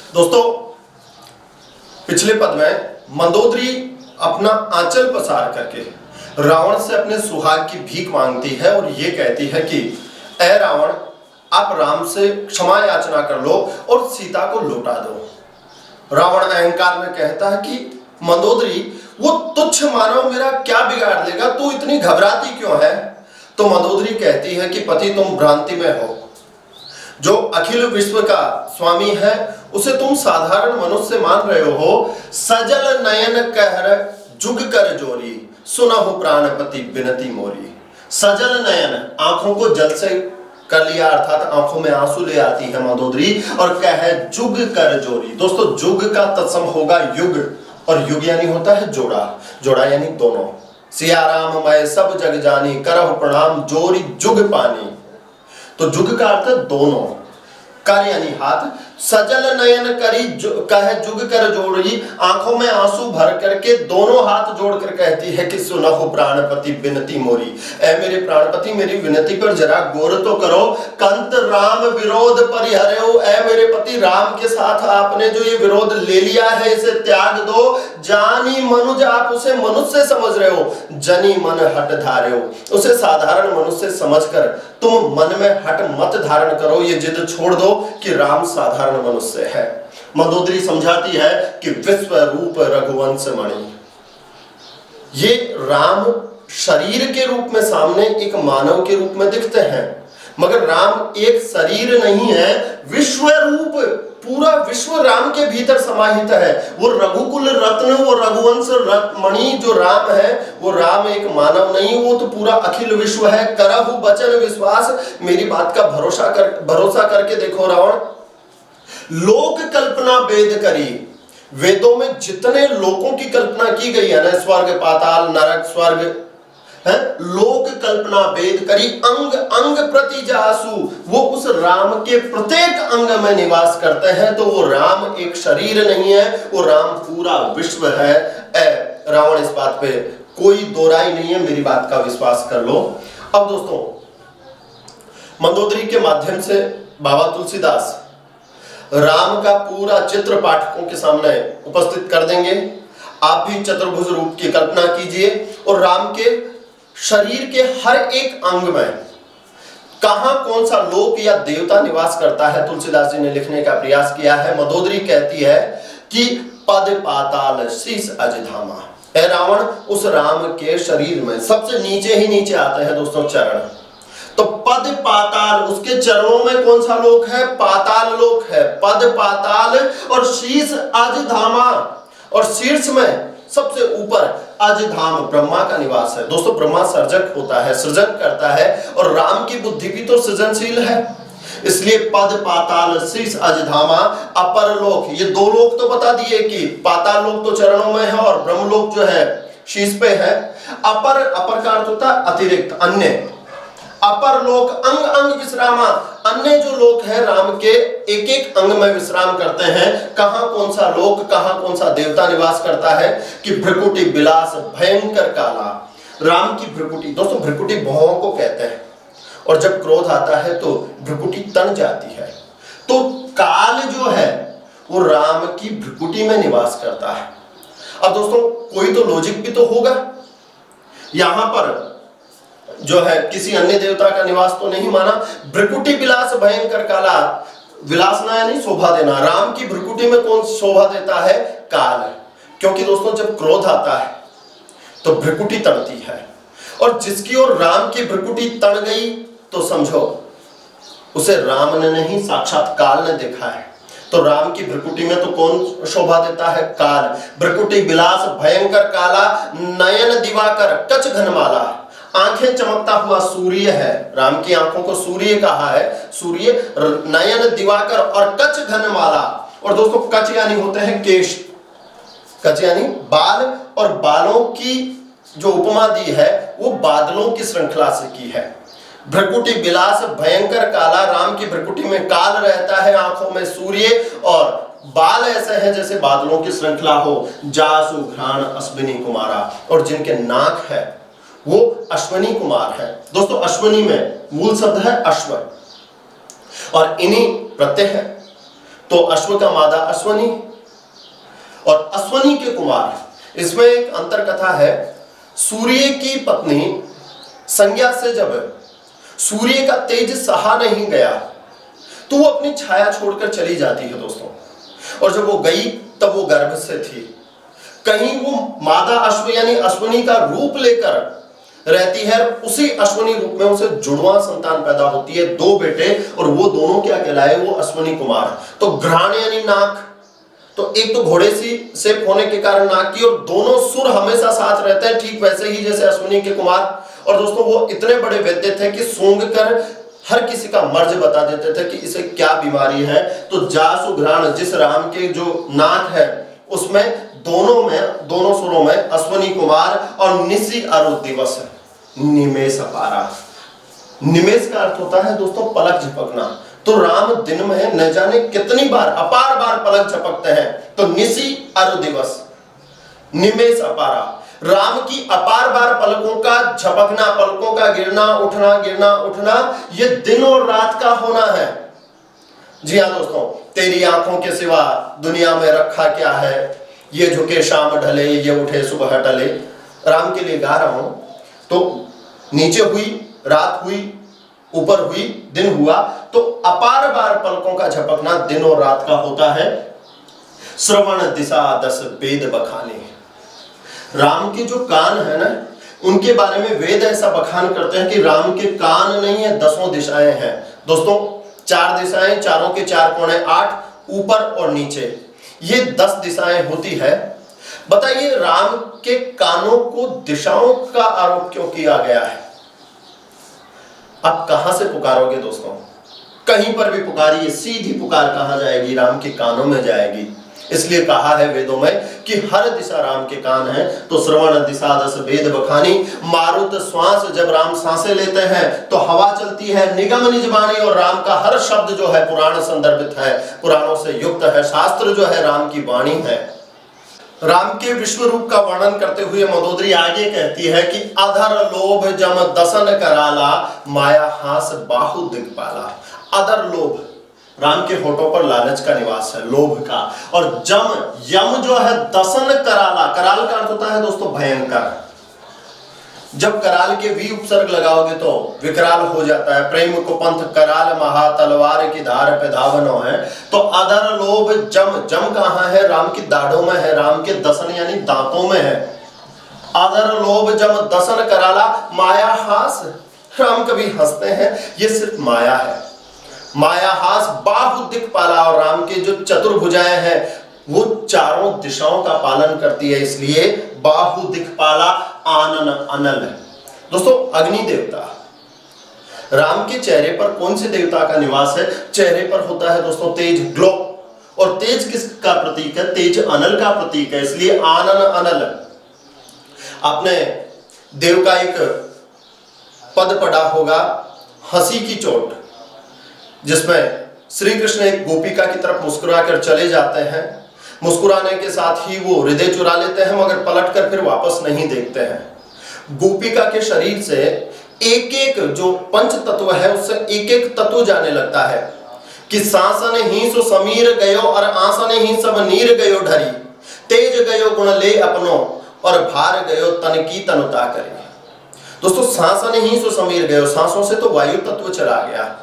दोस्तों, पिछले पद में मंदोदरी अपना आंचल पसार करके रावण से अपने सुहाग की भीख मांगती है और ये कहती है कि ऐ रावण, आप राम से क्षमा याचना कर लो और सीता को लौटा दो। रावण अहंकार में कहता है कि मंदोदरी, वो तुच्छ मानव मेरा क्या बिगाड़ देगा, तू इतनी घबराती क्यों है? तो मंदोदरी कहती है कि पति, तुम भ्रांति में हो। जो अखिल विश्व का स्वामी है उसे तुम साधारण मनुष्य मान रहे हो। सजल नयन कहर जुग कर जोरी, सुनहु प्राणपति बिनती मोरी। सजल नयन, आंखों को जल से कर लिया, अर्थात आंखों में आंसू ले आती है मंदोदरी और कहे जुग कर जोरी। दोस्तों, जुग का तत्सम होगा युग, और युग यानी होता है जोड़ा, जोड़ा यानी दोनों। सिया राम मैं सब जग जानी, करहु प्रणाम जोरी जुग पानी। तो जुग का अर्थ दोनों, कर यानी हाथ। सजल नयन करी कहे जुग कर जोड़ी, आंखों में आंसू भर करके दोनों हाथ जोड़कर कहती है कि सुनहु प्राणपति बिनती मोरी। ऐ मेरे प्राणपति, मेरी विनती पर जरा गौर तो करो। कंत राम विरोध परिहर्यो, ऐ मेरे पति, राम के साथ आपने जो ये विरोध ले लिया है इसे त्याग दो। जानी मनुज, आप उसे मनुष्य समझ रहे हो, जनी मन हट धार्यो, उसे साधारण मनुष्य समझकर तुम मन में हट मत धारण करो, ये जिद छोड़ दो कि राम साधारण मनुष्य है। मंदोदरी समझाती है कि विश्व रूप रघुवंश मणि, ये राम शरीर के रूप में सामने एक मानव के रूप में दिखते हैं, मगर राम एक शरीर नहीं है, विश्व रूप, पूरा विश्व राम के भीतर समाहित है। वो रघुकुल रत्न, वो रघुवंश मणि जो राम है, वो राम एक मानव नहीं, वो तो पूरा अखिल विश्व है। करहु बचन विश्वास, मेरी बात का भरोसा करके देखो रावण। लोक कल्पना वेद करी, वेदों में जितने लोकों की कल्पना की गई है ना, स्वर्ग पाताल नरक स्वर्ग है, लोक कल्पना वेद करी, अंग अंग प्रति जासु, वो उस राम के प्रत्येक अंग में निवास करते हैं। तो वो राम एक शरीर नहीं है, वो राम पूरा विश्व है। रावण, इस बात पे कोई दो राय नहीं है, मेरी बात का विश्वास कर लो। अब दोस्तों, मंदोदरी के माध्यम से बाबा तुलसीदास राम का पूरा चित्र पाठकों के सामने उपस्थित कर देंगे। आप भी चतुर्भुज रूप की कल्पना कीजिए और राम के शरीर के हर एक अंग में कहां कौन सा लोक या देवता निवास करता है, तुलसीदास जी ने लिखने का प्रयास किया है। मंदोदरी कहती है कि पद पाताल शीस अजधामा। ऐ रावण, उस राम के शरीर में सबसे नीचे ही नीचे आते हैं दोस्तों चरण। तो पद पाताल, उसके चरणों में कौन सा लोक है? पाताल लोक है। पद पाताल और शीस अजधामा, और शीर्ष में सबसे ऊपर अजधाम ब्रह्मा का निवास है। दोस्तों, ब्रह्मा सर्जक होता है, सृजन करता है, और राम की बुद्धि भी तो सृजनशील है। इसलिए पद पाताल शीस अजधामा अपर लोक, ये दो लोक तो बता दिए कि पाताल लोक तो चरणों में है और ब्रह्म लोक जो है शीश पे है। अपर, अपर का अर्थ होता है अतिरिक्त, अन्य। अपर लोक अंग अंग विश्रामा, अन्य जो लोक है राम के एक एक अंग में विश्राम करते हैं। कहां कौन सा लोक, कहां कौन सा देवता निवास करता है कि भ्रकुटी विलास भयंकर काला, राम की भ्रकुटी। दोस्तों, भ्रकुटी भौहों को कहते हैं, और जब क्रोध आता है तो भ्रकुटी तन जाती है। तो काल जो है वो राम की भ्रकुटी में निवास करता है। अब दोस्तों, कोई तो लॉजिक भी तो होगा, यहां पर जो है किसी अन्य देवता का निवास तो नहीं माना। भ्रकुटी विलास भयंकर काला, विलासना यानी शोभा देना, राम की भ्रकुटी में कौन शोभा देता है? काल। क्योंकि दोस्तों, जब क्रोध आता है तो भ्रकुटी तड़ती है, और जिसकी ओर राम की भ्रकुटी तड़ गई तो समझो उसे राम ने नहीं, साक्षात काल ने देखा है। तो राम की भ्रकुटी में तो कौन शोभा देता है? काल। भ्रकुटी विलास भयंकर काला, नयन दिवाकर कच घनमाला, आंखें चमकता हुआ सूर्य है। राम की आंखों को सूर्य कहा है, सूर्य, नयन दिवाकर और कच घनमाला। और दोस्तों, कच यानी होते हैं केश, कच यानी बाल, और बालों की जो उपमा दी है वो बादलों की श्रृंखला से की है। भ्रकुटी विलास भयंकर काला, राम की भ्रकुटी में काल रहता है, आंखों में सूर्य, और बाल ऐसे हैं जैसे बादलों की श्रृंखला हो। जासु घ्राण अश्विनी कुमारा, और जिनके नाक है वो अश्वनी कुमार है। दोस्तों, अश्वनी में मूल शब्द है अश्व, और इन्हीं प्रत्यय है। तो अश्व का मादा अश्वनी और अश्वनी के कुमार। इसमें एक अंतर कथा है। सूर्य की पत्नी संज्ञा से जब सूर्य का तेज सहा नहीं गया तो वो अपनी छाया छोड़कर चली जाती है दोस्तों, और जब वो गई तब वो गर्भ से थी। कहीं वो मादा अश्व यानी अश्वनी का रूप लेकर रहती है, उसी अश्वनी रूप में उसे जुड़वा संतान पैदा होती है, 2 बेटे, और वो दोनों क्या कहलाए, वो अश्वनी कुमार। तो घ्राण यानी नाक, तो एक तो घोड़े से होने के कारण नाक की, और दोनों सुर हमेशा साथ रहते हैं, ठीक वैसे ही जैसे अश्वनी के कुमार। और दोस्तों वो इतने बड़े वैद्य थे कि सूंघ कर हर किसी का मर्ज बता देते थे कि इसे क्या बीमारी है। तो जासु घ्राण, जिस राम के जो नाक है उसमें दोनों सुरों में अश्वनी कुमार, और निसी अरु दिवस निमेष अपारा। निमेष का अर्थ होता है दोस्तों पलक झपकना। तो राम दिन में न जाने कितनी बार, अपार बार पलक झपकते हैं। तो निसी अरु दिवस निमेष अपारा, राम की अपार बार पलकों का झपकना, पलकों का गिरना उठना, ये दिन और रात का होना है। जी हाँ दोस्तों, तेरी आंखों के सिवा दुनिया में रखा क्या है, ये झुके शाम ढले, ये उठे सुबह टले। राम के लिए गा रहा हूं। तो नीचे हुई, रात हुई, ऊपर हुई, दिन हुआ, तो अपार बार पलकों का झपकना दिन और रात का होता है। श्रवण दिशा 10 वेद बखाने, राम के जो कान है ना, उनके बारे में वेद ऐसा बखान करते हैं कि राम के कान नहीं है, 10 दिशाएं हैं दोस्तों। 4 दिशाएं, चारों के 4 कोने, 8 ऊपर और नीचे, ये 10 दिशाएं होती है। बताइए राम के कानों को दिशाओं का आरोप क्यों किया गया है? आप कहां से पुकारोगे दोस्तों? कहीं पर भी पुकारिए, सीधी पुकार कहां जाएगी? राम के कानों में जाएगी। इसलिए कहा है वेदों में कि हर दिशा राम के कान है। तो श्रवण दिशा 10 वेद बखानी, मारुत श्वास, जब राम सांसें लेते हैं तो हवा चलती है, निगम निज वाणी, और राम का हर शब्द जो है पुराण संदर्भित है, पुराणों से युक्त है, शास्त्र जो है राम की वाणी है। राम के विश्व रूप का वर्णन करते हुए मंदोदरी आगे कहती है कि अधर लोभ जम दसन कराला, माया हास बाहु दिग्पाला। अधर लोभ, राम के होठों पर लालच का निवास है, लोभ का। और जम, यम जो है दसन कराला, कराल का अर्थ होता है दोस्तों भयंकर। जब कराल के वी उपसर्ग लगाओगे तो विकराल हो जाता है। प्रेम को पंथ कराल महा, तलवार की धार पे धावनो है। तो अधर लोभ जम, जम कहां है? राम की दाढ़ों में है, राम के दसन यानी दांतों में है। अधर लोभ जम दसन कराला, माया हास, राम कभी हंसते हैं, ये सिर्फ माया है। माया हास बाहु दिक्पाला, और राम के जो चतुर्भुजाएं हैं वो चारों दिशाओं का पालन करती है, इसलिए बाहु दिक्पाला आनन अनल। दोस्तों अग्नि देवता, राम के चेहरे पर कौन से देवता का निवास है? चेहरे पर होता है दोस्तों तेज, ग्लो। और तेज किसका प्रतीक है? तेज अनल का प्रतीक है, इसलिए आनन अनल। आपने देव का एक पद पढ़ा होगा, हंसी की चोट, जिसमें श्री कृष्ण एक गोपिका की तरफ मुस्कुराकर चले जाते हैं। मुस्कुराने के साथ ही वो हृदय चुरा लेते हैं, मगर पलटकर फिर वापस नहीं देखते हैं। गोपिका के शरीर से एक एक जो पंच तत्व है उससे एक एक तत्व जाने लगता है कि सांसन ही सो समीर गयो, और आसन ही सब नीर गयो ढरी, तेज गयो गुण ले अपनो, और भार गयो तन की तनुता करे। दोस्तों सांसन ही सो समीर गयो, सांसों से तो वायु तत्व चला गया,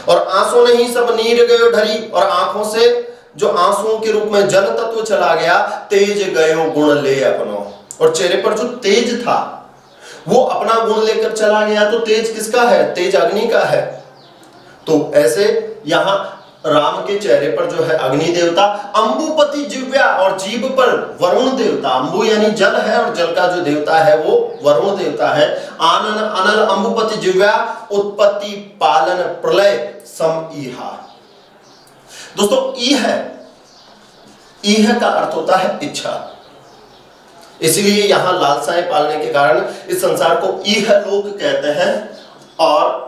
और आंसू ने ही सब नीर गयो ढरी, और आंखों से जो आंसुओं के रूप में जल तत्व चला गया। तेज गयो गुण ले अपनो, और चेहरे पर जो तेज था वो अपना गुण लेकर चला गया। तो तेज किसका है? तेज अग्नि का है। तो ऐसे यहां राम के चेहरे पर जो है अग्नि देवता, अंबुपति जिव्या, और जीभ पर वरुण देवता। अंबु यानी जल है, और जल का जो देवता है वो वरुण देवता है। आनन अनल अंबुपति जिव्या, उत्पत्ति पालन प्रलय सम ईहा। दोस्तों ईह का अर्थ होता है इच्छा, इसलिए यहां लालसाएं पालने के कारण इस संसार को ईह लोक कहते हैं। और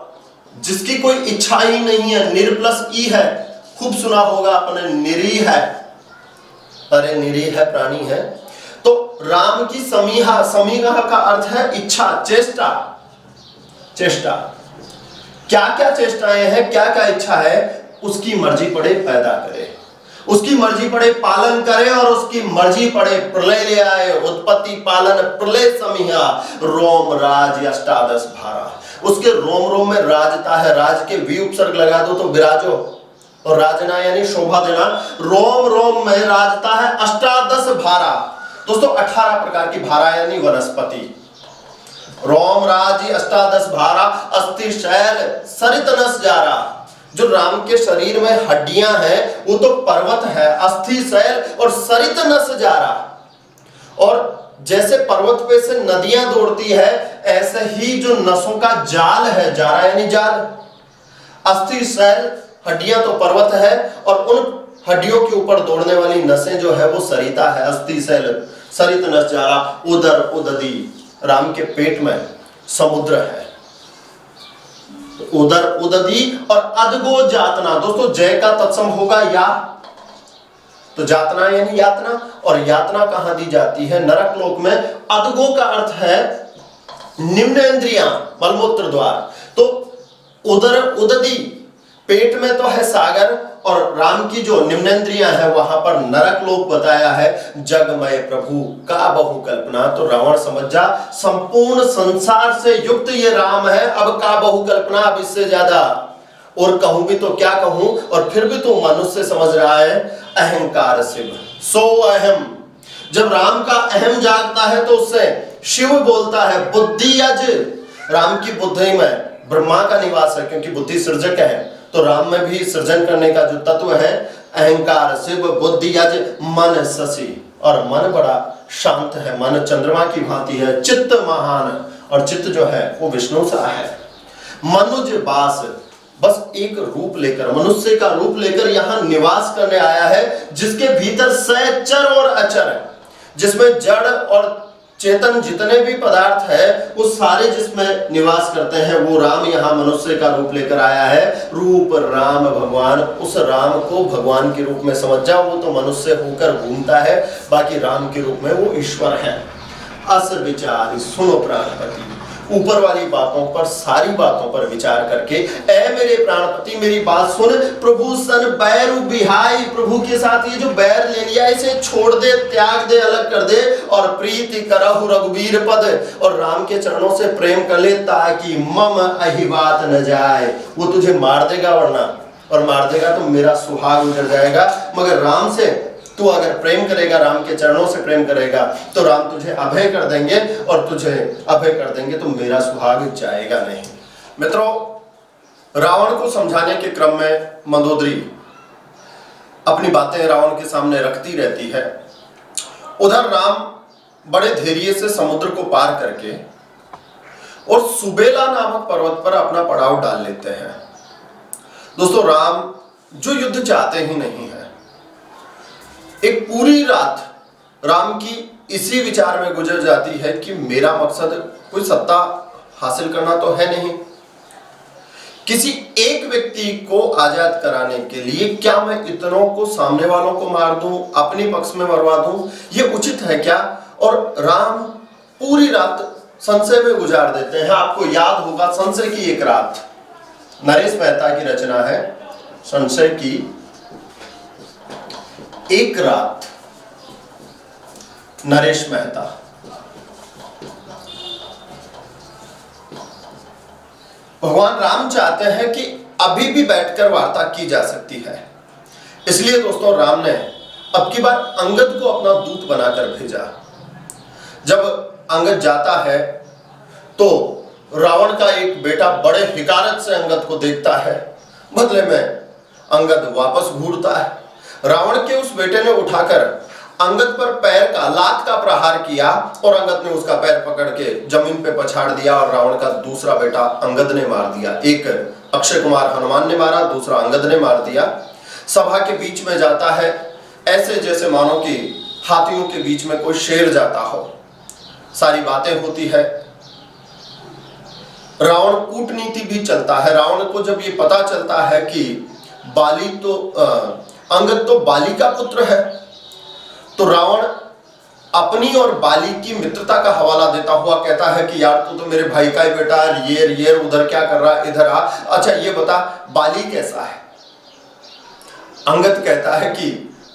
जिसकी कोई इच्छा ही नहीं है, निर प्लस ई है, खूब सुना होगा आपने, निरीह है, अरे निरीह प्राणी है। तो राम की समीहा, समीहा का अर्थ है इच्छा, चेष्टा। चेष्टा क्या क्या चेष्टाएं हैं, क्या क्या इच्छा है? उसकी मर्जी पड़े पैदा करे, उसकी मर्जी पड़े पालन करे, और उसकी मर्जी पड़े प्रलय ले आए। उत्पत्ति पालन प्रलय समिहा, रोम राज अष्टादश भारा। उसके रोम रोम में राजता है। राज के वी उपसर्ग लगा दो तो विराजो, और राजना यानी शोभा देना। रोम रोम में राजता है अष्टादश भारा। दोस्तों 18 प्रकार की भारा यानी वनस्पति। रोम राज अष्टादश भारा, अस्थि शैल सरित नस जारा। जो राम के शरीर में हड्डियां हैं वो तो पर्वत है, अस्थि शैल और सरित नस जारा। और जैसे पर्वत पे से नदियां दौड़ती है, ऐसे ही जो नसों का जाल है, जारा यानी जाल। अस्थि शैल हड्डियां तो पर्वत है, और उन हड्डियों के ऊपर दौड़ने वाली नसें जो है वो सरिता है। अस्थि शैल सरित नस जारा। उदर उददी, राम के पेट में समुद्र है। उदर उददी और अदगो जातना। दोस्तों जय का तत्सम होगा या, तो जातना यानी यातना, और यातना कहां दी जाती है? नरक लोक में। अदगो का अर्थ है निम्न इंद्रियां, मलमूत्र द्वार। तो उदर उददी, पेट में तो है सागर, और राम की जो निम्नेंद्रियां है वहां पर नरक लोक बताया है। जगमय प्रभु का बहु कल्पना। तो रावण समझ जा, संपूर्ण संसार से युक्त ये राम है, अब का बहु कल्पना, अब इससे ज्यादा और कहूं भी तो क्या कहूं। और फिर भी तो मनुष्य समझ रहा है अहंकार शिव सो अहम। जब राम का अहम जागता है तो उससे शिव बोलता है बुद्धि अज। राम की बुद्धि में ब्रह्मा का निवास है, क्योंकि बुद्धि सृजक है। तो राम में भी सृजन करने का जो तत्व है अहंकार शिव बुद्धि अज मन शशि। और मन बड़ा शांत है, मन चंद्रमा की भांति है। चित्त महान, और चित्त जो है वो विष्णु सा है। मनुज बास, बस एक रूप लेकर, मनुष्य का रूप लेकर यहाँ निवास करने आया है, जिसके भीतर सचर और अचर है, जिसमें जड़ और चेतन जितने भी पदार्थ है वो सारे जिसमें निवास करते हैं, वो राम यहाँ मनुष्य का रूप लेकर आया है। रूप राम भगवान, उस राम को भगवान के रूप में समझ जाओ। वो तो मनुष्य होकर घूमता है, बाकी राम के रूप में वो ईश्वर है। अस विचार सुनो प्राणपति, ऊपर वाली बातों पर, सारी बातों पर विचार करके, ऐ मेरे प्राणपति मेरी बात सुन। प्रभु सन बैरु बिहाई, प्रभु के साथ ये जो बैर ले लिया इसे छोड़ दे, त्याग दे, अलग कर दे, और प्रीति करहु रघुवीर पद, और राम के चरणों से प्रेम कर ले, ताकि मम अहिबात न जाए। वो तुझे मार देगा, वरना, और मार देगा तो मेरा सुहाग उजड़ जाएगा। मगर राम से तू अगर प्रेम करेगा, राम के चरणों से प्रेम करेगा, तो राम तुझे अभय कर देंगे, और तुझे अभय कर देंगे तो मेरा सुहाग जाएगा नहीं। मित्रों, रावण को समझाने के क्रम में मंदोदरी अपनी बातें रावण के सामने रखती रहती है। उधर राम बड़े धैर्य से समुद्र को पार करके और सुबेला नामक पर्वत पर अपना पड़ाव डाल लेते हैं। दोस्तों राम जो युद्ध चाहते ही नहीं है, एक पूरी रात राम की इसी विचार में गुजर जाती है कि मेरा मकसद कोई सत्ता हासिल करना तो है नहीं, किसी एक व्यक्ति को आजाद कराने के लिए क्या मैं इतनों को, सामने वालों को मार दूं, अपने पक्ष में मरवा दूं, ये उचित है क्या? और राम पूरी रात संशय में गुजार देते हैं। आपको याद होगा संशय की एक रात, नरेश मेहता की रचना है संशय की एक रात। नरेश मेहता भगवान राम चाहते हैं कि अभी भी बैठकर वार्ता की जा सकती है, इसलिए दोस्तों राम ने अब की बार अंगद को अपना दूत बनाकर भेजा। जब अंगद जाता है तो रावण का एक बेटा बड़े हिकारत से अंगद को देखता है। बदले में अंगद वापस घूरता है। रावण के उस बेटे ने उठाकर अंगद पर पैर का, लात का प्रहार किया, और अंगद ने उसका पैर पकड़ के जमीन पे पछाड़ दिया, और रावण का दूसरा बेटा अंगद ने मार दिया। एक अक्षय कुमार हनुमान ने मारा, दूसरा अंगद ने मार दिया। सभा के बीच में जाता है, ऐसे जैसे मानो कि हाथियों के बीच में कोई शेर जाता हो। सारी बातें होती है। रावण कूटनीति भी चलता है। रावण को जब ये पता चलता है कि बाली तो अंगद तो बाली का पुत्र है, तो रावण अपनी और बाली की मित्रता का हवाला देता हुआ कहता है कि यार तू तो मेरे भाई का ही बेटा है, ये उधर क्या कर रहा है, इधर आ। अच्छा ये बता बाली कैसा है? अंगद कहता है कि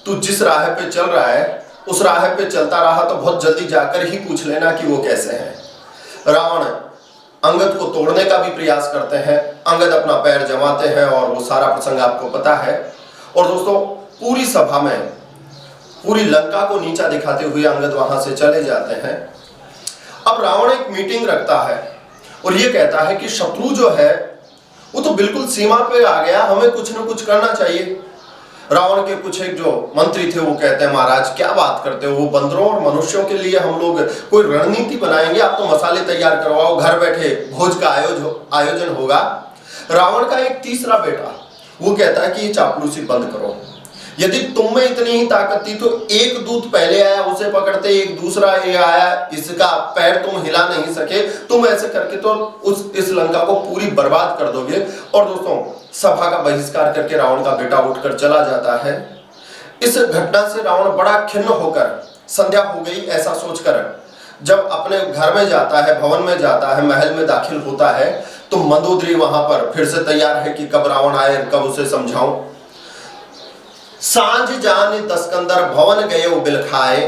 तू जिस राह पे चल रहा है उस राह पे चलता रहा तो बहुत जल्दी जाकर ही पूछ लेना कि वो कैसे हैं। रावण अंगद को तोड़ने का भी प्रयास करते हैं, अंगद अपना पैर जमाते हैं और वो सारा प्रसंग आपको पता है। और दोस्तों पूरी सभा में पूरी लंका को नीचा दिखाते हुए अंगद वहां से चले जाते हैं। अब रावण एक मीटिंग रखता है और ये कहता है कि शत्रु जो है वो तो बिल्कुल सीमा पे आ गया, हमें कुछ न कुछ करना चाहिए। रावण के कुछ एक जो मंत्री थे वो कहते हैं महाराज क्या बात करते हो, वो बंदरों और मनुष्यों के लिए हम लोग कोई रणनीति बनाएंगे, आप तो मसाले तैयार करवाओ, घर बैठे भोज का आयोजन होगा। रावण का एक तीसरा बेटा वो कहता है कि ये चापलूसी बंद करो, यदि तुम में इतनी ही ताकत थी तो एक दूत पहले आया उसे पकड़ते, एक दूसरा ये आया इसका पैर तुम हिला नहीं सके, तुम ऐसे करके तो इस लंका को पूरी बर्बाद कर दोगे। और दोस्तों सभा का बहिष्कार करके रावण का बेटा उठकर चला जाता है। इस घटना से रावण बड़ा खिन्न होकर संध्या हो गई ऐसा सोचकर जब अपने घर में जाता है, भवन में जाता है, महल में दाखिल होता है तो मंदोदरी वहां पर फिर से तैयार है कि कब रावण आए, कब उसे समझाऊं। सांझ जाने दस्कंदर भवन गए बिलखाए,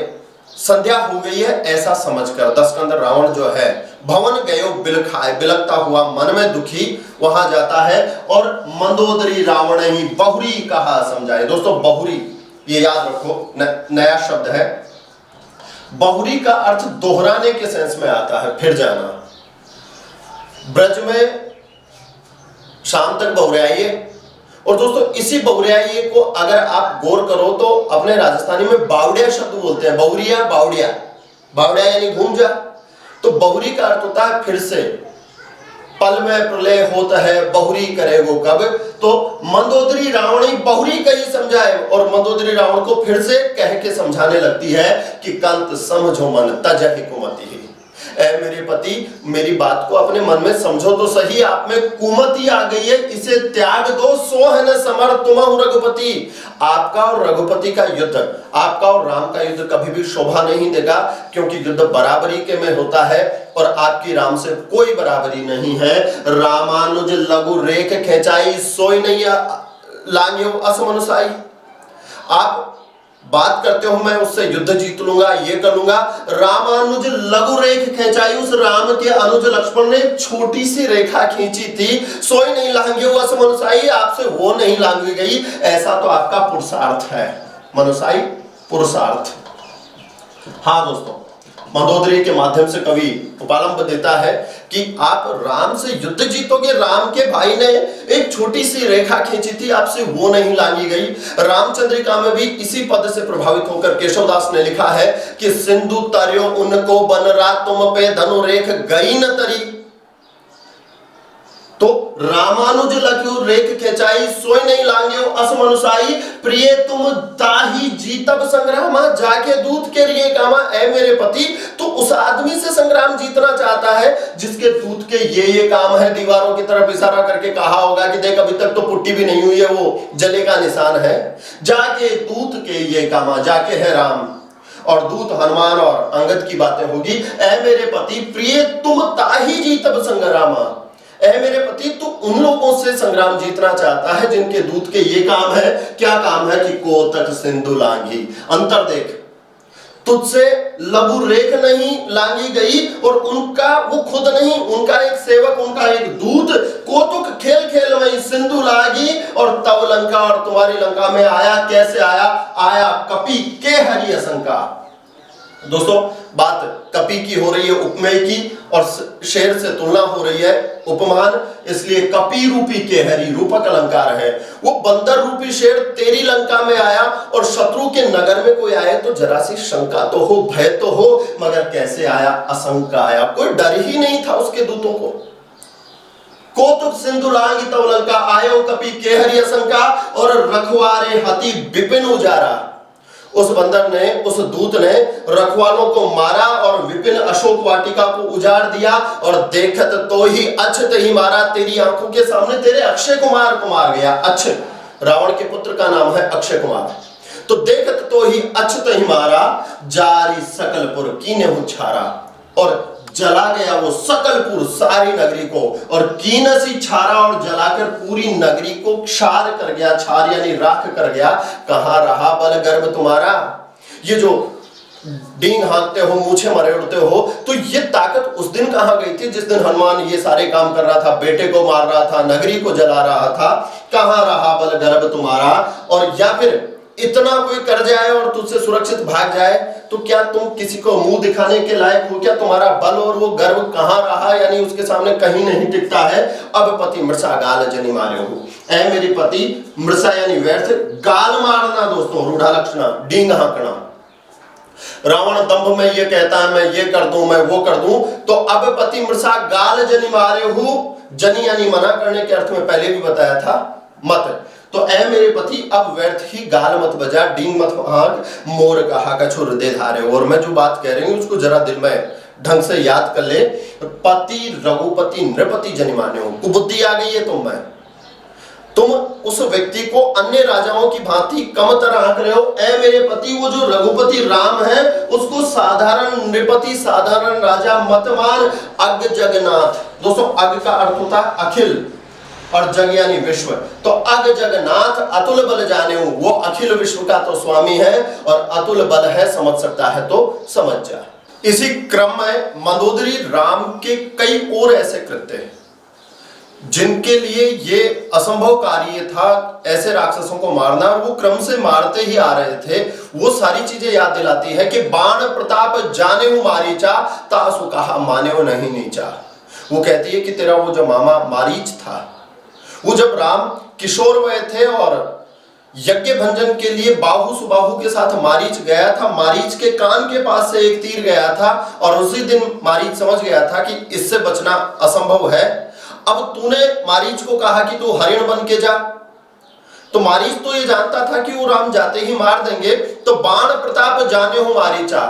संध्या हो गई है ऐसा समझकर दस्कंदर रावण जो है भवन गए बिलखाए, बिलकता हुआ मन में दुखी वहां जाता है और मंदोदरी रावण ही बहुरी कहा समझाए। दोस्तों बहुरी ये याद रखो, नया शब्द है। बहुरी का अर्थ दोहराने के सेंस में आता है, फिर जाना। ब्रज में शाम तक बहुराइए। और दोस्तों इसी बहुरियाई को अगर आप गौर करो तो अपने राजस्थानी में बावड़िया शब्द बोलते हैं, बहुरिया बावड़िया, बावड़िया यानी घूम जा। तो बहुरी का अर्थ होता है फिर से, पल में प्रलय होता है बहुरी करेगो कब। तो मंदोदरी रावणी बहुरी कही समझाए और मंदोदरी रावण को फिर से कह के समझाने लगती है कि कंत समझो मन तजहि कुमति। ऐ मेरे पति मेरी बात को अपने मन में समझो तो सही, आप में कुमति आ गई है, इसे त्याग दो। सो है न समर तुम रघुपति। आपका और रघुपति का युद्ध, आपका और राम का युद्ध कभी भी शोभा नहीं देगा, क्योंकि युद्ध बराबरी के में होता है और आपकी राम से कोई बराबरी नहीं है। रामानुज लघु रेख खेचाई, सोई नहीं लांघ्यो अस मनुसाई। आप बात करते हो मैं उससे युद्ध जीत लूंगा, ये कर लूंगा। रामानुज लघु रेख खींचाई, उस राम के अनुज लक्ष्मण ने छोटी सी रेखा खींची थी। सोई नहीं लांघे हुआ मनुसाई, आपसे वो नहीं लांघी गई, ऐसा तो आपका पुरुषार्थ है। मनुसाई पुरुषार्थ। हाँ दोस्तों मंदोदरी के माध्यम से कवि उपालंब देता है कि आप राम से युद्ध जीतोगे। राम के भाई ने एक छोटी सी रेखा खींची थी, आपसे वो नहीं लांघी गई। रामचंद्रिका में भी इसी पद से प्रभावित होकर केशवदास ने लिखा है कि सिंधु तर्यो उनको बनरा तुम पे धनु रेख गई न तरी। तो रामानुज लघु रेख खेचाई, सोई नहीं लांघ्यो अस मनुसाई। प्रिय तुम ताही जीतब संग्रामा, जाके दूत के लिए कामा। ऐ मेरे पति तू उस आदमी से संग्राम जीतना चाहता है जिसके दूत के ये काम है। दीवारों की तरफ इशारा करके कहा होगा कि देख अभी तक तो पुट्टी भी नहीं हुई है, वो जले का निशान है। जाके दूत के ये कामा, जाके है राम और दूत हनुमान और अंगद की बातें होगी। ऐ मेरे पति प्रिय तुम ताही जीतब संग्रामा, ऐ मेरे पति तू उन लोगों से संग्राम जीतना चाहता है जिनके दूत के ये काम है। क्या काम है कि कोतक सिंधु लांघी। अंतर देख, तुझसे लघु रेख नहीं लांघी गई और उनका वो खुद नहीं, उनका एक सेवक, उनका एक दूत कोतुक खेल खेल में सिंधु लागी और तब लंका और तुम्हारी लंका में आया। कैसे आया? आया कपि के हरि असंका। दोस्तों बात कपि की हो रही है, उपमेय की, और शेर से तुलना हो रही है उपमान, इसलिए कपि रूपी केहरी रूपक अलंकार है। वो बंदर रूपी शेर तेरी लंका में आया और शत्रु के नगर में कोई आए तो जरा सी शंका तो हो, भय तो हो, मगर कैसे आया? असंका आया, कोई डर ही नहीं था उसके दूतों को। कोतुक सिंधु लांघी तव लंका, आयो कपि केहरी असंका और रखवारे हति विपिन उजारा। उस बंदर ने, उस दूत ने रखवालों को मारा और विपिन अशोक वाटिका को उजाड़ दिया और देखत तो ही अक्षत ही मारा। तेरी आंखों के सामने तेरे अक्षय कुमार को मार गया। अक्षय रावण के पुत्र का नाम है अक्षय कुमार। तो देखत तो ही अक्षत ही मारा, जारी सकलपुर कीने छारा। और जला गया वो सकलपुर सारी नगरी को, और कीनसी छारा और जलाकर पूरी नगरी को क्षार कर गया, क्षार यानी राख कर गया। कहां रहा बल गर्भ तुम्हारा। ये जो डींग हाँकते हो, मूछे मरेड़ते हो, तो ये ताकत उस दिन कहां गई थी जिस दिन हनुमान ये सारे काम कर रहा था, बेटे को मार रहा था, नगरी को जला रहा था। कहां रहा बल गर्भ तुम्हारा। और या फिर इतना कोई कर जाए और तुझसे सुरक्षित भाग जाए तो क्या तुम किसी को मुंह दिखाने के लायक हो क्या। तुम्हारा बल और वो गर्व कहां रहा, यानी उसके सामने कहीं नहीं टिकता है। अब पति मृषा गाल जनि मारे हो। ऐ मेरे पति, मृषा यानी व्यर्थ, गाल मारना दोस्तों, रूढ़ा लक्षणा, डींग हाँकना। रावण दंभ में ये कहता है मैं ये कर दूं, मैं वो कर दूं, तो अब पति मृषा गाल जनि मारे हो। जनि यानी मना करने के अर्थ में पहले भी बताया था, मत। तो ऐ मेरे पति अब व्यर्थ ही गाल मत बजा, डींग मत हाँक, मोर कहा कछुर दे धारे। और मैं जो बात कह रही हूं उसको जरा दिल में ढंग से याद कर ले। पति रघुपति नृपति जनि माने हो। कुबुद्धि आ गई है तुम उस व्यक्ति को अन्य राजाओं की भांति कम तरह आंक रहे हो। ऐ मेरे पति, वो जो रघुपति राम है उसको साधारण नृपति, साधारण राजा मत मान। अग जगन्नाथ, दोस्तों अग का अर्थ होता है अखिल और जग यानी विश्व। तो अग जगन्नाथ अतुल बल जाने हो, वो अखिल विश्व का तो स्वामी है और अतुल बल है, समझ सकता है तो समझ जा। इसी क्रम में मंदोदरी राम के कई और ऐसे कृत्य हैं जिनके लिए ये असंभव कार्य था ऐसे राक्षसों को मारना, और वो क्रम से मारते ही आ रहे थे। वो सारी चीजें याद दिलाती है कि बाण प्रताप जाने हूं मारीचा, तासु कहा माने हो नहीं नीचा। वो कहती है कि तेरा वो जो मामा मारीच था, वो जब राम किशोर हुए थे और यज्ञ भंजन के लिए बाहु सुबाहु के साथ मारीच गया था, मारीच के कान के पास से एक तीर गया था और उसी दिन मारीच समझ गया था कि इससे बचना असंभव है। अब तूने मारीच को कहा कि तू हरिण बन के जा, तो मारीच तो ये जानता था कि वो राम जाते ही मार देंगे। तो बाण प्रताप जाने हो मारीचा,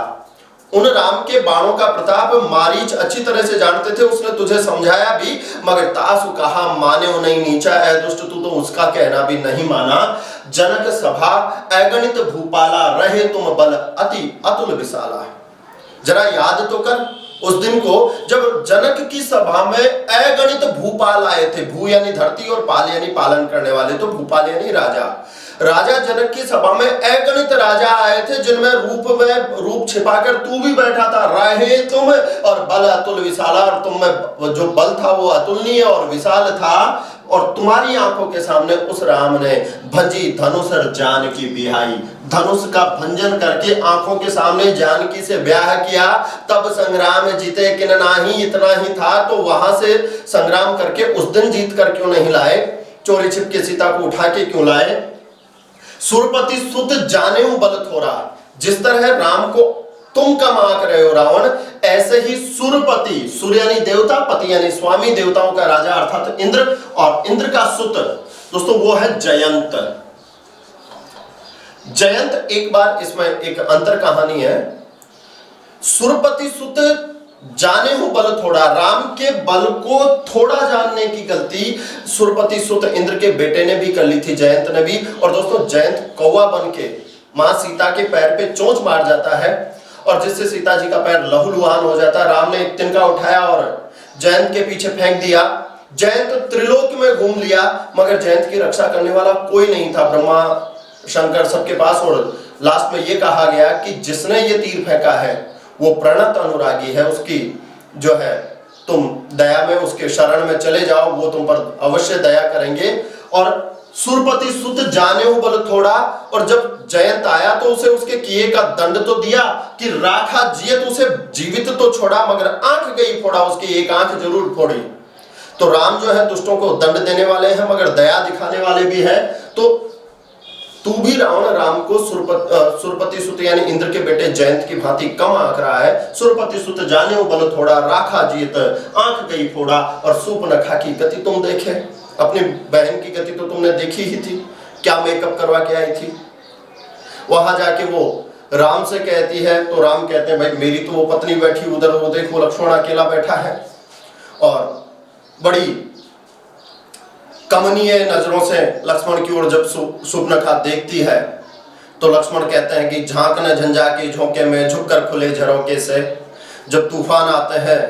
उन राम के बाणों का प्रताप मारीच अच्छी तरह से जानते थे। उसने तुझे समझाया भी, मगर तासु कहा माने हो नहीं नीचा। ऐ दुष्ट, तू तो उसका कहना भी नहीं माना। जनक सभा अगणित भूपाला, रहे तुम बल अति अतुल विशाला। जरा याद तो कर उस दिन को जब जनक की सभा में अगणित भूपाल आए थे। भू यानी धरती और पाल यानी पालन करने वाले, तो भूपाल यानी राजा। राजा जनक की सभा में अगणित राजा आए थे जिनमें रूप छिपाकर तू भी बैठा था। रहे तुम और बल अतुल विशाला, और तुम में जो बल था वो अतुलनीय और विशाल था। और तुम्हारी आंखों के सामने उस राम ने भंजी धनुष जानकी बिहाई, धनुष का भंजन करके आंखों के सामने जानकी से ब्याह किया। तब संग्राम जीते किन नाही, इतना ही था तो वहां से संग्राम करके उस दिन जीत कर क्यों नहीं लाए, चोरी छिप के सीता को उठा के क्यों लाए। सुरपति सुत जाने बल थोड़ा, जिस तरह राम को तुम कम आंक रहे हो रावण, ऐसे ही सुरपति, सुर यानी देवता, पति यानी स्वामी, देवताओं का राजा अर्थात इंद्र, और इंद्र का सुत दोस्तों वो है जयंत। जयंत, एक बार इसमें एक अंतर कहानी है। सुरपति सुत जाने हो बल थोड़ा, राम के बल को थोड़ा जानने की गलती सुरपति सुत इंद्र के बेटे ने भी कर ली थी, जयंत ने भी। और दोस्तों जयंत कौवा बन के मां सीता के पैर पे चोंच मार जाता है और जिससे सीता जी का पैर लहूलुहान हो जाता है। राम ने एक तिनका उठाया और जयंत के पीछे फेंक दिया। जयंत त्रिलोक में घूम लिया, मगर जयंत की रक्षा करने वाला कोई नहीं था, ब्रह्मा शंकर सबके पास। और लास्ट में ये कहा गया कि जिसने ये तीर फेंका है वो प्रणत अनुरागी है, उसकी जो है तुम दया में उसके शरण में चले जाओ, वो तुम पर अवश्य दया करेंगे। और सुरपति सुत जाने हो बल थोड़ा, और जब जयंत आया तो उसे उसके किए का दंड तो दिया कि राखा जिए, तो उसे जीवित तो छोड़ा मगर आंख गई फोड़ा, उसकी एक आंख जरूर फोड़ी। तो राम जो है दुष्टों को दंड देने वाले हैं मगर दया दिखाने वाले भी है। तो तू भी राम को सुरपति सुत यानी इंद्र के बेटे जयंत की भांति कम आंक रहा है। सुरपति सुत जाने बल थोड़ा, राखा जीत आंख गई फोड़ा। और सूर्पनखा की गति तुम देखे, अपनी बहन की गति तो तुमने देखी ही थी, क्या मेकअप करवा के आई थी। वहां जाके वो राम से कहती है तो राम कहते हैं भाई मेरी तो वो पत्नी बैठी उधर, वो देखो लक्ष्मण अकेला बैठा है। और बड़ी कमनीय नजरों से लक्ष्मण की ओर जब सूर्पनखा देखती है तो लक्ष्मण कहते हैं कि झांक न झंझा के झोंके में झुककर खुले झरोके से। जब तूफान आते हैं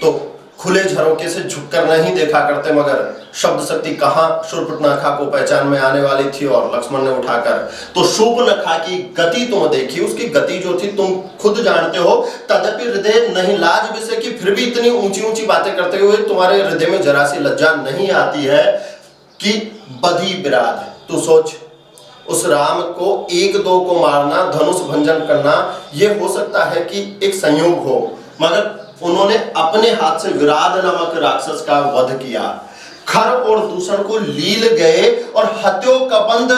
तो खुले झरोके से झुककर नहीं देखा करते, मगर शब्द शक्ति कहाँ शूर्पणखा को पहचान में आने वाली थी और लक्ष्मण ने उठाकर तो शूर्पणखा की गति तुम देखी, उसकी गति जो थी तुम खुद जानते हो। तदपि हृदय नहीं लाज विषय की, फिर भी इतनी ऊंची ऊंची बातें करते हुए तुम्हारे हृदय में जरा सी लज्जा नहीं आती है कि बधी विराध। तू सोच, उस राम को एक दो को मारना, धनुष भंजन करना, ये हो सकता है कि एक संयोग हो, मगर उन्होंने अपने हाथ से विराध नामक राक्षस का वध किया। खर और दूषण को लील गए और हत्यो कबंध।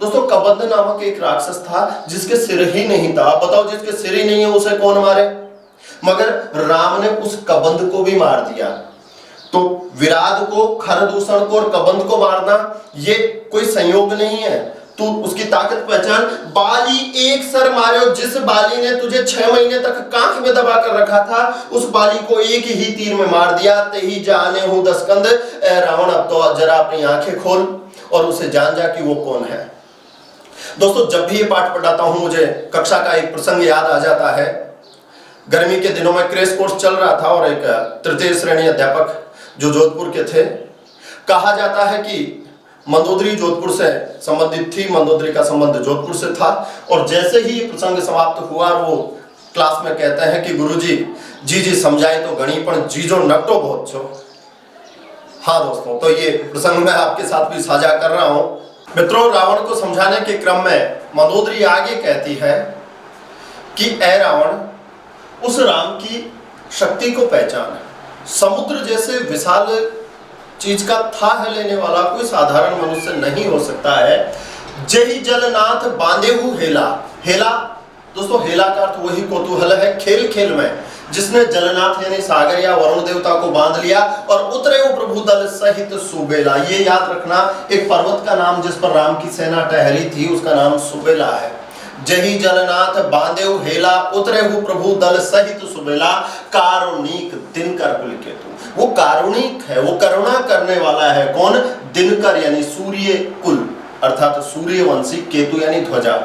दोस्तों, कबंध नामक एक राक्षस था जिसके सिर ही नहीं था। आप बताओ, जिसके सिर ही नहीं है उसे कौन मारे? मगर राम ने उस कबंध को भी मार दिया। तो विराध को, खर दूषण को और कबंध को मारना ये कोई संयोग नहीं है। तू उसकी ताकत पहचान। बाली एक सर मारे, जिस बाली ने तुझे 6 महीने तक कांख में दबा कर रखा था, उस बाली को एक ही तीर में मार दिया। ते ही जाने हूं दसकंद। रावण, अब तो जरा अपनी आंखें खोल और उसे जान जा कि वो कौन है। दोस्तों, जब भी ये पाठ पढ़ाता हूं मुझे कक्षा का एक प्रसंग याद आ जाता है। गर्मी के दिनों में क्रैश कोर्स चल रहा था और एक तृतीय श्रेणी अध्यापक जो जोधपुर के थे, कहा जाता है कि मंदोदरी जोधपुर से संबंधित थी, मंदोदरी का संबंध जोधपुर से था। और जैसे ही प्रसंग समाप्त हुआ, वो क्लास में कहते हैं कि गुरुजी जी समझाए तो गणी पण जीजो नकटो बहुत छो। हाँ दोस्तों, तो ये प्रसंग मैं आपके साथ भी साझा कर रहा हूं। मित्रों, रावण को समझाने के क्रम में मंदोदरी आगे कहती है कि ऐ रावण, उस राम की शक्ति को पहचान। समुद्र जैसे विशाल चीज का थाह लेने वाला कोई साधारण मनुष्य नहीं हो सकता है। जही जलनाथ बांधेहु हेला। हेला दोस्तों, हेला का अर्थ वही कौतूहल है, खेल खेल में जिसने जलनाथ यानी सागर या वरुण देवता को बांध लिया और उतरे वो प्रभु दल सहित सुबेला। ये याद रखना, एक पर्वत का नाम जिस पर राम की सेना टहली थी उसका नाम सुबेला है। जही जलनाथ बांधेहु हेला, उतरे हु प्रभु दल सहित सुबेला। कारुणिक दिनकर कुल केतु। वो कारुणिक है, वो करुणा करने वाला है। कौन? दिनकर यानी सूर्य कुल अर्थात सूर्यवंशी, केतु यानी ध्वजा।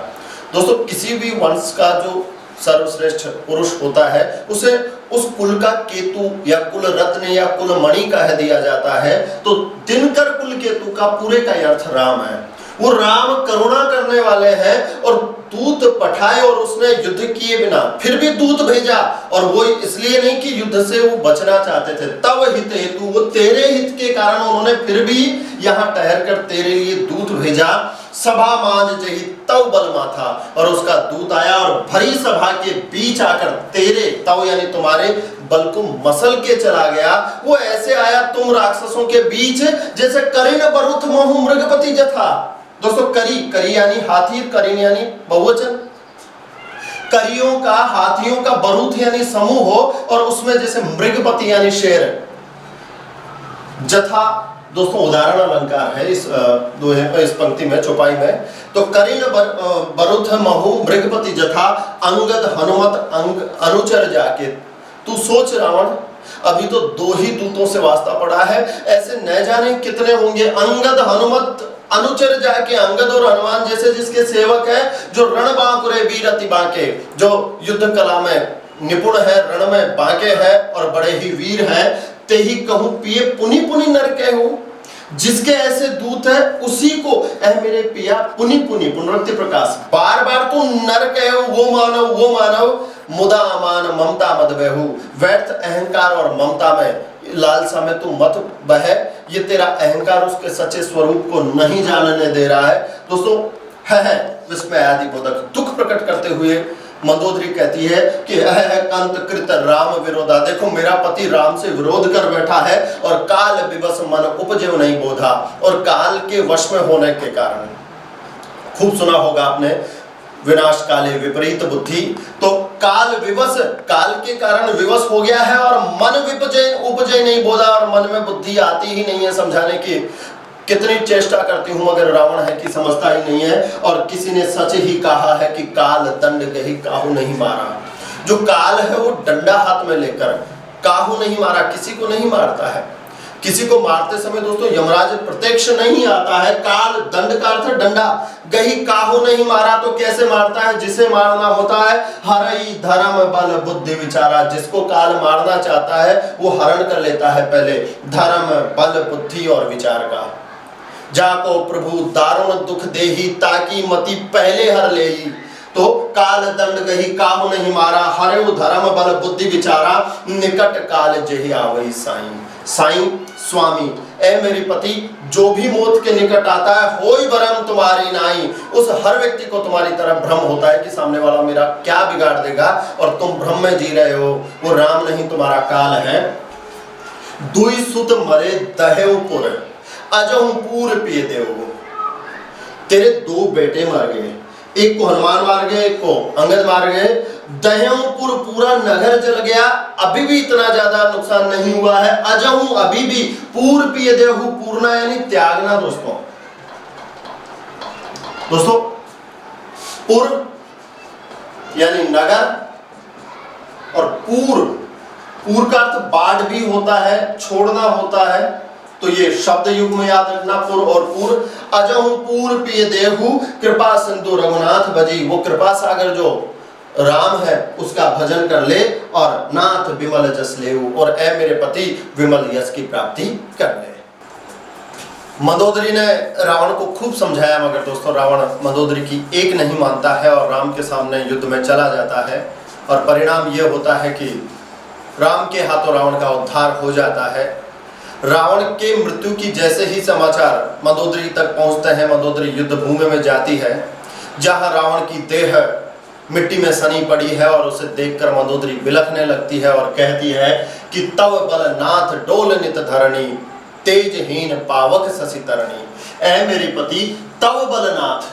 दोस्तों, किसी भी वंश का जो सर्वश्रेष्ठ पुरुष होता है उसे उस कुल का केतु या कुल रत्न या कुल मणि कह दिया जाता है। तो दिनकर कुल केतु का पूरे का अर्थ राम है। वो राम करुणा करने वाले हैं और दूत पठाए और उसने युद्ध किए बिना फिर भी दूत भेजा, और वो इसलिए नहीं कि युद्ध से वो बचना चाहते थे, तब हित हेतु, वो तेरे हित के कारण उन्होंने फिर भी यहाँ ठहर कर तेरे लिए दूत भेजा। सभा मांझ जही तव बल माथा, और उसका दूत आया और भरी सभा के बीच आकर तेरे, तव यानी तुम्हारे, बल को मसल के चला गया। वो ऐसे आया तुम राक्षसों के बीच जैसे करिन बरुथ महु मृगपति जथा। दोस्तों, करी यानी हाथी, करीन यानी बहुवचन। करियों का, हाथियों का बरूथ यानी समूह हो, और उसमें जैसे मृगपति यानी शेर। जथा दोस्तों उदाहरण अलंकार है इस दोहे पर, इस पंक्ति में, चौपाई में। तो करीन बरुथ महु मृगपति जथा, अंगद हनुमत अंग अनुचर जाके। तू सोच रावण, अभी तो 2 ही दूतों से वास्ता पड़ा है, ऐसे न जाने कितने होंगे। अंगद हनुमत अनुचर जाके, अंगद और हनुमान जैसे जिसके सेवक है, जो रण बांकुरे वीर अति बांके, जो युद्ध कला में निपुण है, रण में बांके है और बड़े ही वीर हैं। ते ही कहूं पिए पुनि पुनि नर कहूं। जिसके ऐसे दूत है उसी को ऐ मेरे पिया पुनि पुनि, पुनरुक्ति प्रकाश, बार बार तू नर कहो, वो मानव मुदा अमान ममता मत बहू। व्यर्थ अहंकार और ममता में, लालसा में तू मत बह। ये तेरा अहंकार उसके सच्चे स्वरूप को नहीं जानने दे रहा है। दोस्तों, है विस्मय आदि बोधक दुख प्रकट करते हुए मंदोदरी कहती है कि कंत कृत राम विरोधा। देखो, मेरा पति राम से विरोध कर बैठा है और काल विवश मन उपजेव नहीं बोधा, और काल के वश में होने के कारण, खूब सुना होगा आपने, विनाश काले विपरीत बुद्धि। तो काल विवश, काल के कारण विवश हो गया है, और मन उपजे नहीं बोधा, और मन में बुद्धि आती ही नहीं है समझाने की। कितनी चेष्टा करती हूं मगर रावण है कि समझता ही नहीं है। और किसी ने सच ही कहा है कि काल दंड गही काहू नहीं मारा। जो काल है वो डंडा हाथ में लेकर काहू नहीं मारा, किसी को नहीं मारता है। किसी को मारते समय दोस्तों यमराज प्रत्यक्ष नहीं आता है। काल दंड का अर्थ डंडा, गही काहू नहीं मारा तो कैसे मारता है? जिसे मारना होता है हरई धर्म बल बुद्धि विचारा। जिसको काल मारना चाहता है वो हरण कर लेता है पहले धर्म बल बुद्धि और विचार का। जाको प्रभु दारुण दुख देही ताकि मति पहले हर लेही। तो काल दंड गही काहू नहीं मारा, हरे धर्म बल बुद्धि विचारा, निकट काल जही आवई साईं। साईं स्वामी ए मेरे पति, जो भी मौत के निकट आता है होई भरम तुम्हारी नाई। उस हर व्यक्ति को तुम्हारी तरफ भ्रम होता है कि सामने वाला मेरा क्या बिगाड़ देगा और तुम भ्रम में जी रहे हो। वो राम नहीं तुम्हारा काल है। दुई सुत मरे दहेवपुर अजहु पूर पिए देव। तेरे दो बेटे मर गए, एक को हनुमान मार गए, एक को अंगद मार गए। दहेवपुर पूरा नगर जल गया, अभी भी इतना ज्यादा नुकसान नहीं हुआ है। अजहु अभी भी पूर पिए देहु, पूर्णा यानी त्यागना दोस्तों। पुर यानी नगर और पूर का अर्थ बाढ़ भी होता है, छोड़ना होता है। तो ये शब्द युग में याद रखना, पुर और पूर। अजहु पूर पिए देहु कृपा सिंधु रघुनाथ भजी। वो कृपा सागर जो राम है उसका भजन कर ले और नाथ विमल जस लेऊ, और ऐ मेरे पति विमल यश की प्राप्ति कर ले। मंदोदरी ने रावण को खूब समझाया, मगर दोस्तों रावण मंदोदरी की एक नहीं मानता है और राम के सामने युद्ध में चला जाता है। और परिणाम यह होता है कि राम के हाथों रावण का उद्धार हो जाता है। रावण के मृत्यु की जैसे ही समाचार मंदोदरी तक पहुंचते हैं, मंदोदरी युद्ध भूमि में जाती है, जहां रावण की देह मिट्टी में सनी पड़ी है और उसे देखकर मंदोदरी बिलखने लगती है और कहती है कि तव बल नाथ डोल नित धरणी, तेजहीन पावक शशि तरणी। ऐ मेरे पति, तव बलनाथ,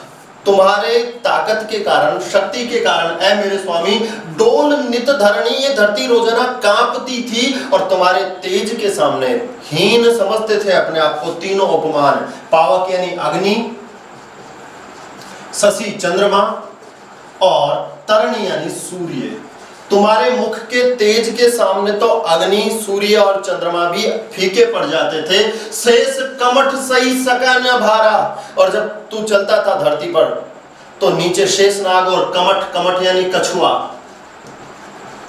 तुम्हारे ताकत के कारण, शक्ति के कारण, ऐ मेरे स्वामी, डोल नित धरणी, ये धरती रोजाना कांपती थी और तुम्हारे तेज के सामने हीन समझते थे अपने आप को। तीनों उपमान, पावक यानी अग्नि, शशि चंद्रमा और तरणी यानी सूर्य। तुम्हारे मुख के तेज के सामने तो अग्नि, सूर्य और चंद्रमा भी फीके पड़ जाते थे। शेष कमठ सही सका न भारा, और जब तू चलता था धरती पर तो नीचे शेषनाग और कमठ यानी कछुआ।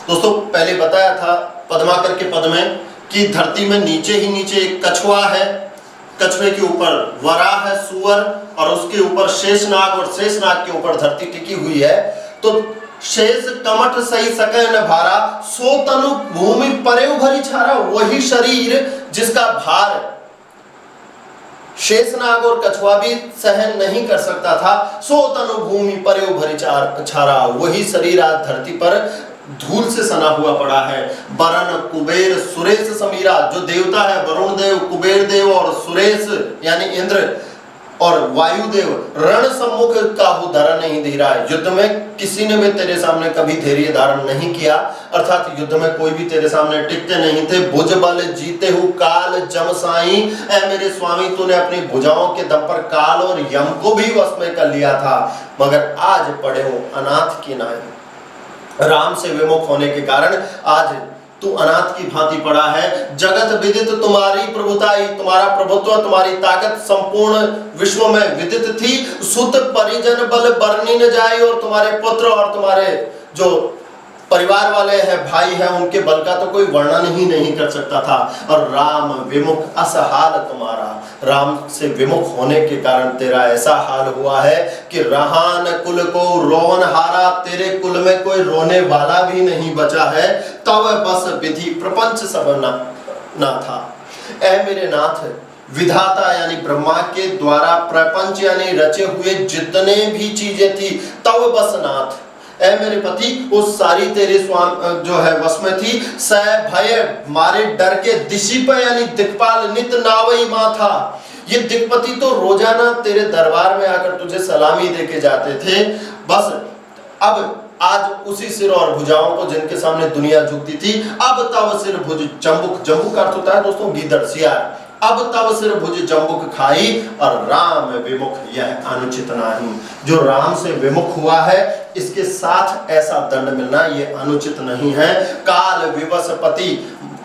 दोस्तों पहले बताया था पद्माकर के पद में कि धरती में नीचे ही नीचे एक कछुआ है, कछुए के ऊपर वराह है सुअर, और उसके ऊपर शेषनाग, और शेषनाग के ऊपर धरती टिकी हुई है। तो शेष कमठ सही सके न भारा, सो तनु भूमि परेव भरी छारा। वही शरीर जिसका भार शेषनाग और कछुआ भी सहन नहीं कर सकता था, सो तनु भूमि परेव भरी छारा, वही शरीर आज धरती पर धूल से सना हुआ पड़ा है। वरण कुबेर सुरेश समीरा, जो देवता है वरुण देव, कुबेर देव और सुरेश यानी इंद्र और वायुदेव, रण सम्मुख काहू धरा नहीं धीरा। युद्ध में किसी ने भी तेरे सामने कभी धैर्य धारण नहीं किया, अर्थात युद्ध में कोई भी तेरे सामने टिकते नहीं थे। भुज बल जीते हु काल जम साई, ऐ मेरे स्वामी, तूने अपनी भुजाओं के दम पर काल और यम को भी वश में कर लिया था, मगर आज पड़े हो अनाथ की नाई। राम से विमुख होने के कारण आज तू अनाथ की भांति पड़ा है। जगत विदित तुम्हारी प्रभुताई, तुम्हारा प्रभुत्व, तुम्हारी ताकत संपूर्ण विश्व में विदित थी। सुत परिजन बल बरनी न जाए, और तुम्हारे पुत्र और तुम्हारे जो परिवार वाले हैं, भाई हैं, उनके बल का तो कोई वर्णन ही नहीं कर सकता था। और राम विमुख असहाल तुम्हारा, राम से विमुख होने के कारण तेरा ऐसा हाल हुआ है कि रहान कुल को रोवन हारा, तेरे कुल में कोई रोने वाला भी नहीं बचा है। तब बस विधि प्रपंच सब ना था। ऐ मेरे नाथ, विधाता यानी ब्रह्मा के द्वारा प्रपंच यानी रचे हुए जितने भी चीजें थी, तब बस नाथ, ऐ मेरे पति, वो सारी तेरे जो है वश में थी। सह भय मारे डर के दिशीप यानी दिक्पाल नित नावई माथा, ये दिक्पति तो रोजाना तेरे दरबार में आकर तुझे सलामी देके जाते थे। बस अब आज उसी सिर और भुजाओं को जिनके सामने दुनिया झुकती थी, अब तब सिर भुज जम्बुक, जम्बुक का अर्थ होता है दोस्तों गीदड़ सियार, अब तब सिर भुज जम्बुक खाई, और राम विमुख यह अनुचित नहीं। जो राम से विमुख हुआ है इसके साथ ऐसा दंड मिलना ये अनुचित नहीं है। काल विवश पति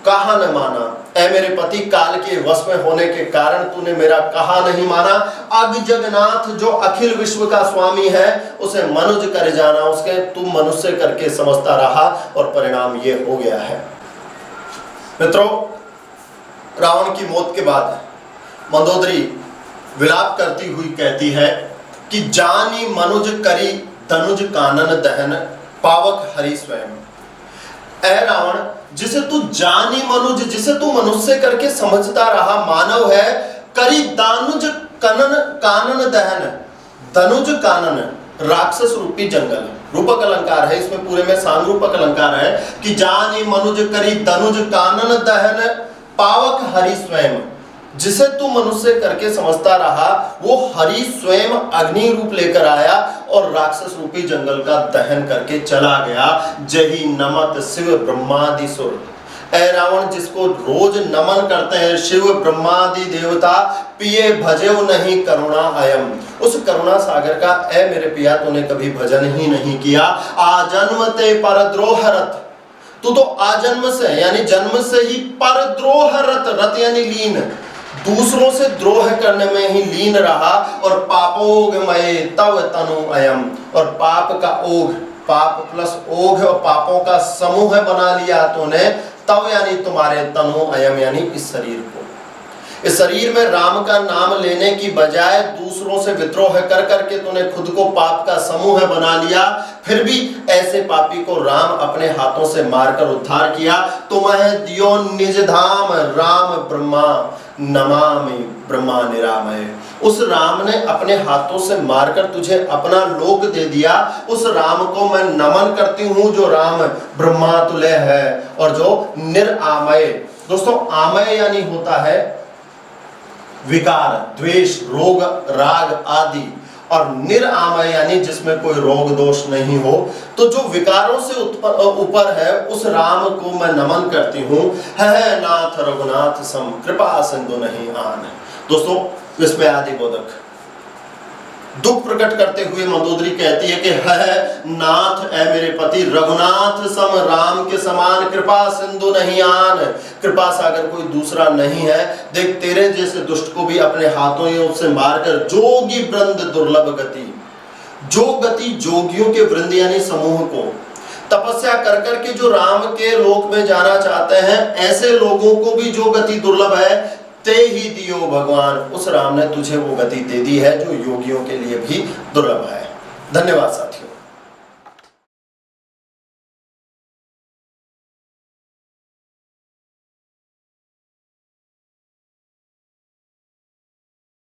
कहा न माना, ऐ मेरे पति, काल के वश में होने के कारण तूने मेरा कहा नहीं माना। अग जगन्नाथ जो अखिल विश्व का स्वामी है, उसे मनुज कर जाना, उसके तू मनुष्य करके समझता रहा और परिणाम ये हो गया है। मित्रों, रावण की मौत के बाद मंदोदरी विलाप करती हुई कहती है कि जानी मनुज करी धनुज कानन दहन, पावक हरि स्वयं। ऐ रावण, जिसे तू जानी मनुज, जिसे तू मनुष्य करके समझता रहा, मानव है, करी दानुज कनन कानन दहन। धनुज कानन राक्षस रूपी जंगल, रूपक अलंकार है इसमें, पूरे में सांरूपक अलंकार है कि जानी मनुज करी धनुज कानन दहन, पावक हरि स्वयं। जिसे तू मनुष्य करके समझता रहा, वो हरि स्वयं अग्नि रूप लेकर आया और राक्षस रूपी जंगल का दहन करके चला गया। जही नमत शिव ब्रह्मादि सुर। ऐ रावण, जिसको रोज नमन करते हैं शिव ब्रह्मादि देवता, पिए भजेव नहीं करुणा अयम। उस करुणा सागर का ऐ मेरे पिया तूने कभी भजन ही नहीं किया। आजन्म ते परद्रोहरत, तू तो आजन्म से यानी जन्म से ही परद्रोहरत, रत यानी लीन, दूसरों से द्रोह करने में ही लीन रहा। और पापोगमय तव तनु अयम, और पाप का ओघ, पाप प्लस ओघ और पापों का समूह बना लिया तूने। तव यानी तुम्हारे, तनु अयम यानी इस शरीर को। इस शरीर में राम का नाम लेने की बजाय दूसरों से विद्रोह कर करके तूने खुद को पाप का समूह बना लिया। फिर भी ऐसे पापी को राम अपने हाथों से मारकर उद्धार किया। तुम्हें दियो निज धाम राम ब्रह्मा नमामि ब्रह्मा निरामय। उस राम ने अपने हाथों से मारकर तुझे अपना लोक दे दिया। उस राम को मैं नमन करती हूँ जो राम ब्रह्मा तुल्य है और जो निरामय। दोस्तों, आमय यानी होता है विकार, द्वेष, रोग, राग आदि, और निरामय यानी जिसमें कोई रोग दोष नहीं हो। तो जो विकारों से ऊपर है उस राम को मैं नमन करती हूँ। है नाथ रघुनाथ सम, कृपा सिंधु नहीं आन। दोस्तों, इसमें आदि बोधक दुख प्रकट करते हुए मंदोदरी कहती है कि है नाथ ऐ मेरे पति, रघुनाथ सम, राम के समान कृपा सिंधु नहीं आन। कृपा सागर कोई दूसरा नहीं है। देख, तेरे जैसे दुष्ट को भी अपने हाथों से मारकर जोगी वृंद दुर्लभ गति, जो गति जोगियों के वृंद यानी समूह को तपस्या कर करके जो राम के लोक में जाना चाहते हैं, ऐसे लोगों को भी जो गति दुर्लभ है, ते ही दियो भगवान, उस राम ने तुझे वो गति दे दी है जो योगियों के लिए भी दुर्लभ है। धन्यवाद साथियों।